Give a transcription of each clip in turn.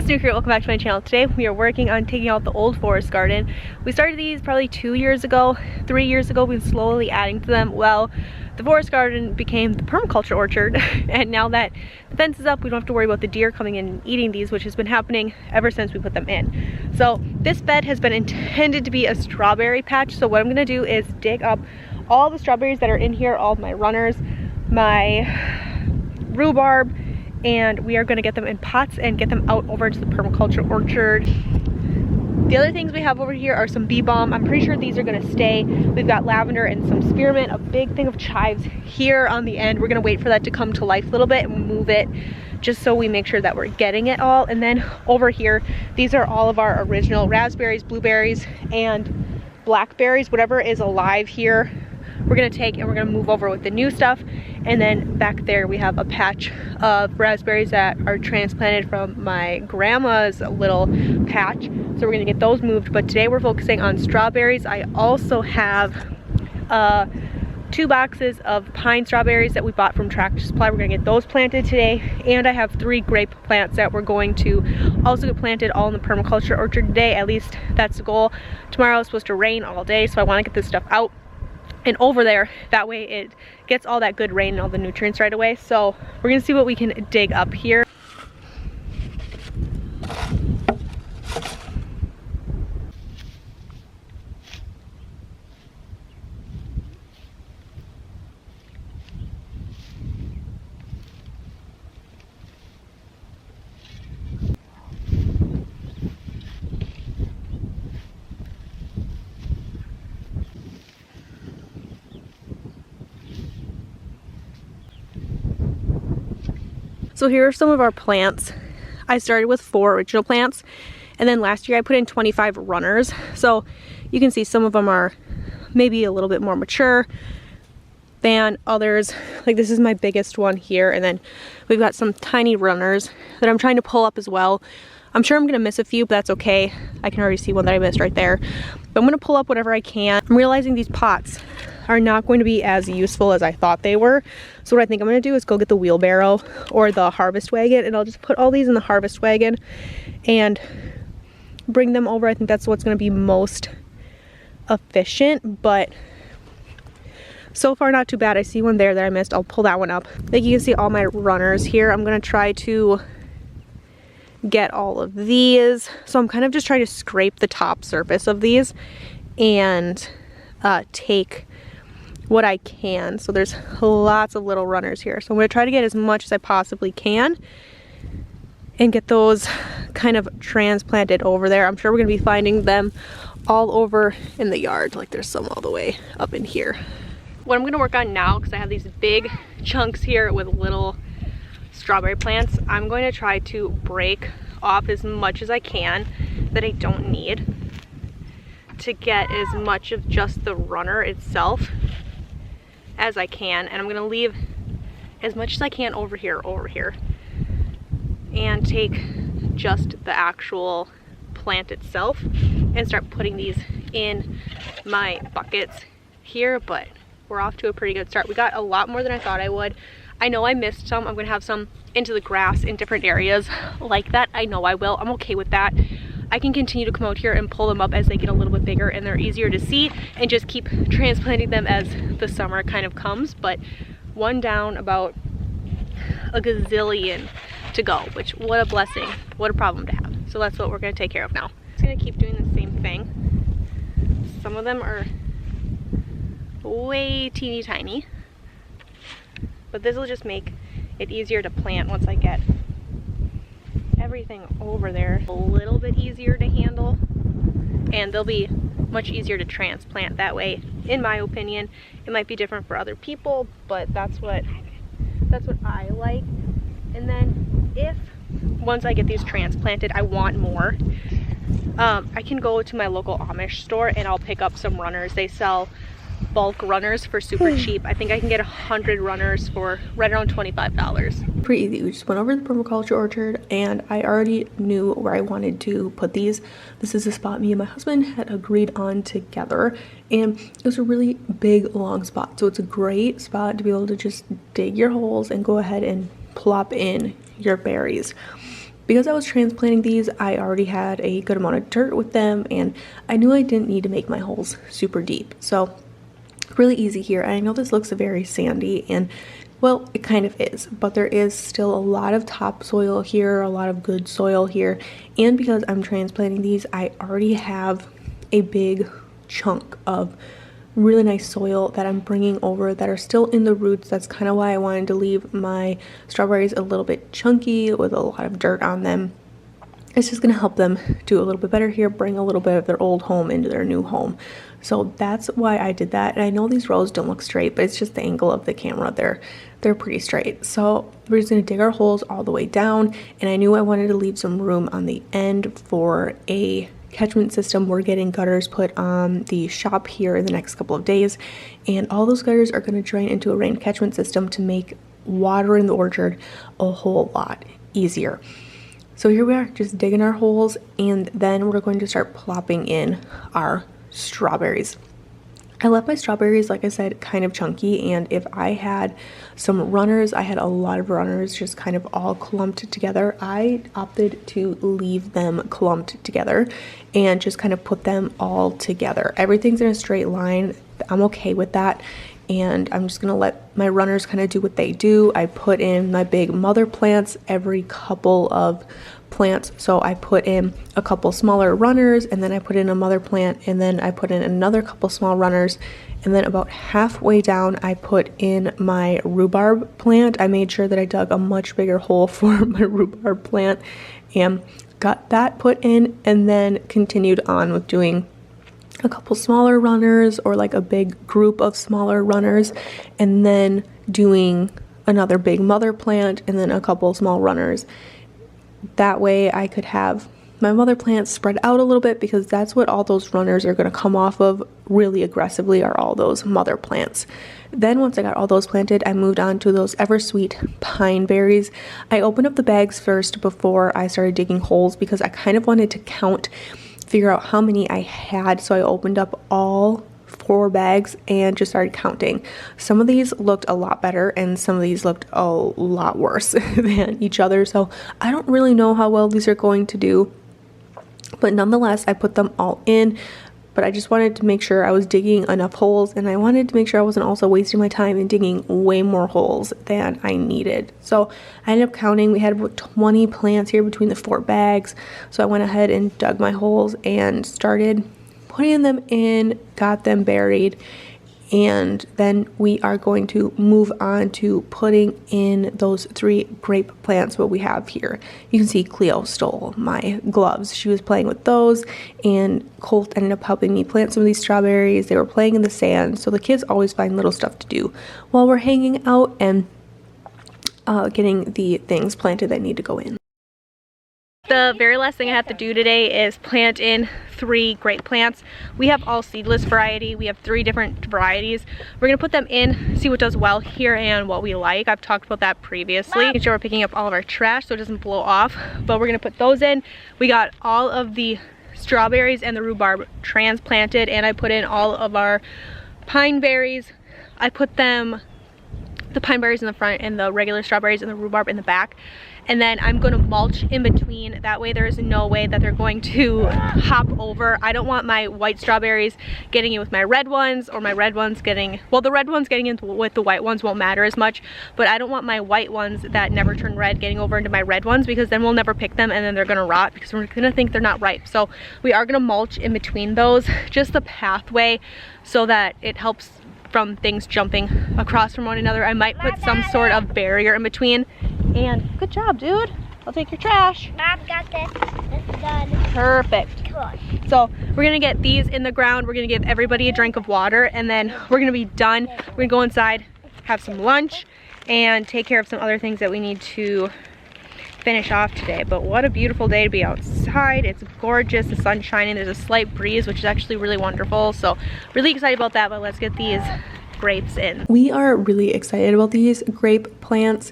what's new here? Welcome back to my channel. Today we are working on taking out the old forest garden. We started these probably 2 years ago, 3 years ago. We've been slowly adding to them. Well, the forest garden became the permaculture orchard, and now that the fence is up, we don't have to worry about the deer coming in and eating these, which has been happening ever since we put them in. So this bed has been intended to be a strawberry patch. So what I'm gonna do is dig up all the strawberries that are in here, all of my runners, my rhubarb, and we are going to get them in pots and get them out over into the permaculture orchard. The other things we have over here are some bee balm. I'm pretty sure these are going to stay. We've got lavender and some spearmint, a big thing of chives here on the end. We're going to wait for that to come to life a little bit and move it just so we make sure that we're getting it all. And then over here, these are all of our original raspberries, blueberries, and blackberries. Whatever is alive here, we're going to take and we're going to move over with the new stuff. And then back there we have a patch of raspberries that are transplanted from my grandma's little patch. So we're gonna get those moved, but today we're focusing on strawberries. I also have 2 boxes of pine strawberries that we bought from Tractor Supply. We're gonna get those planted today. And I have 3 grape plants that we're going to also get planted all in the permaculture orchard today. At least that's the goal. Tomorrow is supposed to rain all day, so I wanna get this stuff out and over there, that way it gets all that good rain and all the nutrients right away. So we're gonna see what we can dig up here. So here are some of our plants. I started with 4 original plants, and then last year I put in 25 runners. So you can see some of them are maybe a little bit more mature than others. Like this is my biggest one here, and then we've got some tiny runners that I'm trying to pull up as well. I'm sure I'm gonna miss a few, but that's okay. I can already see one that I missed right there. But I'm gonna pull up whatever I can. I'm realizing these pots are not going to be as useful as I thought they were. So what I think I'm gonna do is go get the wheelbarrow or the harvest wagon, and I'll just put all these in the harvest wagon and bring them over. I think that's what's gonna be most efficient, but so far not too bad. I see one there that I missed. I'll pull that one up. Like you can see all my runners here. I'm gonna try to get all of these. So I'm kind of just trying to scrape the top surface of these and take what I can. So there's lots of little runners here. So I'm gonna try to get as much as I possibly can and get those kind of transplanted over there. I'm sure we're gonna be finding them all over in the yard. Like there's some all the way up in here. What I'm gonna work on now, because I have these big chunks here with little strawberry plants, I'm going to try to break off as much as I can that I don't need to get as much of just the runner itself as I can. And I'm gonna leave as much as I can over here, and take just the actual plant itself and start putting these in my buckets here. But we're off to a pretty good start. We got a lot more than I thought I would. I know I missed some. I'm gonna have some into the grass in different areas like that. I know I will. I'm okay with that. I can continue to come out here and pull them up as they get a little bit bigger and they're easier to see, and just keep transplanting them as the summer kind of comes. But one down, about a gazillion to go, which, what a blessing, what a problem to have. So that's what we're gonna take care of now. Just gonna keep doing the same thing. Some of them are way teeny tiny, but this will just make it easier to plant once I get everything over there. A little bit easier to handle, and they'll be much easier to transplant that way, in my opinion. It might be different for other people, but that's what I like. And then if once I get these transplanted, I want more, I can go to my local Amish store and I'll pick up some runners. They sell bulk runners for super cheap. I think I can get 100 runners for right around $25. Pretty easy. We just went over to the permaculture orchard and I already knew where I wanted to put these. This is a spot me and my husband had agreed on together, and it was a really big long spot, so it's a great spot to be able to just dig your holes and go ahead and plop in your berries. because I was transplanting these, I already had a good amount of dirt with them, and I knew I didn't need to make my holes super deep. So really easy here. I know this looks very sandy, and well, it kind of is, but there is still a lot of topsoil here, a lot of good soil here. And because I'm transplanting these, I already have a big chunk of really nice soil that I'm bringing over that are still in the roots. That's kind of why I wanted to leave my strawberries a little bit chunky with a lot of dirt on them. It's just going to help them do a little bit better here, bring a little bit of their old home into their new home. So that's why I did that. And I know these rows don't look straight, but it's just the angle of the camera. They're pretty straight. So we're just going to dig our holes all the way down. And I knew I wanted to leave some room on the end for a catchment system. We're getting gutters put on the shop here in the next couple of days, and all those gutters are going to drain into a rain catchment system to make water in the orchard a whole lot easier. So here we are, just digging our holes, and then we're going to start plopping in our strawberries. I left my strawberries, like I said, kind of chunky, and if I had some runners, I had a lot of runners just kind of all clumped together. I opted to leave them clumped together and just kind of put them all together. Everything's in a straight line. I'm okay with that, and I'm just gonna let my runners kind of do what they do. I put in my big mother plants every couple of plants, so I put in a couple smaller runners, and then I put in a mother plant, and then I put in another couple small runners, and then about halfway down I put in my rhubarb plant. I made sure that I dug a much bigger hole for my rhubarb plant and got that put in, and then continued on with doing a couple smaller runners or like a big group of smaller runners, and then doing another big mother plant and then a couple small runners. That way I could have my mother plants spread out a little bit, because that's what all those runners are going to come off of really aggressively, are all those mother plants. Then once I got all those planted, I moved on to those ever sweet pine berries. I opened up the bags first before I started digging holes, because I kind of wanted to figure out how many I had. So I opened up all 4 bags and just started counting. Some of these looked a lot better and some of these looked a lot worse than each other, so I don't really know how well these are going to do, but nonetheless I put them all in. But I just wanted to make sure I was digging enough holes, and I wanted to make sure I wasn't also wasting my time in digging way more holes than I needed. So I ended up counting. We had about 20 plants here between the 4 bags, so I went ahead and dug my holes and started putting them in, got them buried, and then we are going to move on to putting in those 3 grape plants what we have here. You can see Cleo stole my gloves. She was playing with those, and Colt ended up helping me plant some of these strawberries. They were playing in the sand, so the kids always find little stuff to do while we're hanging out and getting the things planted that need to go in. The very last thing I have to do today is plant in 3 grape plants. We have all seedless variety. We have 3 different varieties. We're gonna put them in, see what does well here and what we like. I've talked about that previously. Make sure we're picking up all of our trash so it doesn't blow off, but we're gonna put those in. We got all of the strawberries and the rhubarb transplanted, and I put in all of our pine berries. I put the pine berries in the front and the regular strawberries and the rhubarb in the back. And then I'm going to mulch in between. That way there is no way that they're going to hop over. I don't want my white strawberries getting in with my red ones, or my red ones getting, well, the red ones getting in with the white ones won't matter as much, but I don't want my white ones that never turn red getting over into my red ones, because then we'll never pick them and then they're going to rot because we're going to think they're not ripe. So we are going to mulch in between those, just the pathway, so that it helps from things jumping across from one another. I might put some sort of barrier in between. And good job, dude. I'll take your trash. Mom got this. It's done. Perfect. Cool. So we're gonna get these in the ground. We're gonna give everybody a drink of water, and then we're gonna be done. We're gonna go inside, have some lunch, and take care of some other things that we need to finish off today. But what a beautiful day to be outside. It's gorgeous. The sun's shining. There's a slight breeze, which is actually really wonderful. So really excited about that, but let's get these grapes in. We are really excited about these grape plants.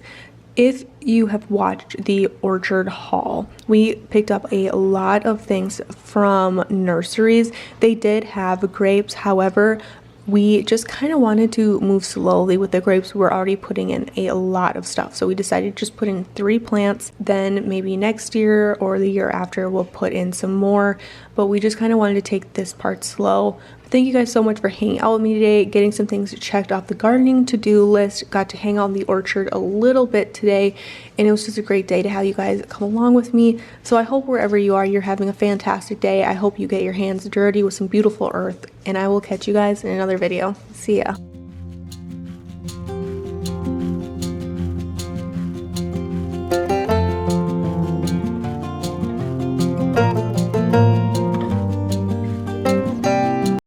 If you have watched the orchard haul, we picked up a lot of things from nurseries. They did have grapes, however, we just kind of wanted to move slowly with the grapes. We're already putting in a lot of stuff, so we decided to just put in 3 plants. Then maybe next year or the year after we'll put in some more, but we just kind of wanted to take this part slow. Thank you guys so much for hanging out with me today, getting some things checked off the gardening to-do list. Got to hang out in the orchard a little bit today, and it was just a great day to have you guys come along with me. So I hope wherever you are, you're having a fantastic day. I hope you get your hands dirty with some beautiful earth, and I will catch you guys in another video. See ya.